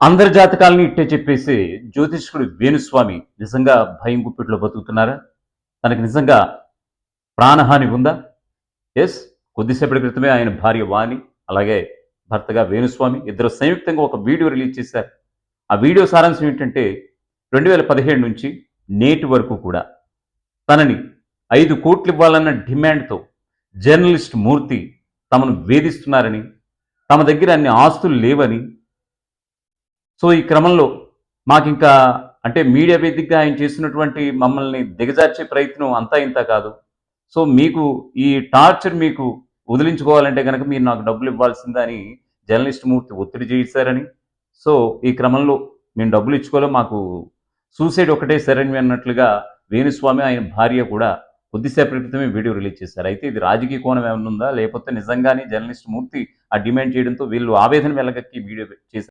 అందరి జాతకాలని ఇట్టే చెప్పేసి జ్యోతిష్కుడు వేణుస్వామి నిజంగా భయం గుప్పిట్లో బతుకుతున్నారా? తనకి నిజంగా ప్రాణహాని ఉందా? యెస్. కొద్దిసేపటి క్రితమే ఆయన భార్య వాణి, అలాగే భర్తగా వేణుస్వామి ఇద్దరు సంయుక్తంగా ఒక వీడియో రిలీజ్ చేశారు. ఆ వీడియో సారాంశం ఏంటంటే 2017 నుంచి నేటి వరకు కూడా తనని 5,00,00,000 ఇవ్వాలన్న డిమాండ్‌తో జర్నలిస్ట్ మూర్తి తమను వేధిస్తున్నారని, తమ దగ్గర అన్ని ఆస్తులు లేవని, సో, ఈ క్రమంలో మాకింకా అంటే మీడియా వేదికగా ఆయన చేసినటువంటి మమ్మల్ని దిగజార్చే ప్రయత్నం అంతా ఇంతా కాదు. సో, మీకు ఈ టార్చర్ మీకు వదిలించుకోవాలంటే గనక మీరు నాకు డబ్బులివ్వాల్సిందే అని జర్నలిస్ట్ మూర్తి ఒత్తిడి చేశారని, సో, ఈ క్రమంలో మేము డబ్బులిచ్చుకోలేం. మాకు సూసైడ్ ఒకటే శరణ్యం అన్నట్లుగా వేణుస్వామి, ఆయన భార్య కూడా కొద్దిసేపటి క్రితమే వీడియో రిలీజ్ చేశారు. అయితే ఇది రాజకీయ కోణం ఏమన్నా ఉందా? లేకపోతే నిజంగానే జర్నలిస్ట్ మూర్తి ఆ డిమాండ్ చేయడంతో వీళ్ళు ఆవేదన వెల్లగక్కి వీడియో చేశారా?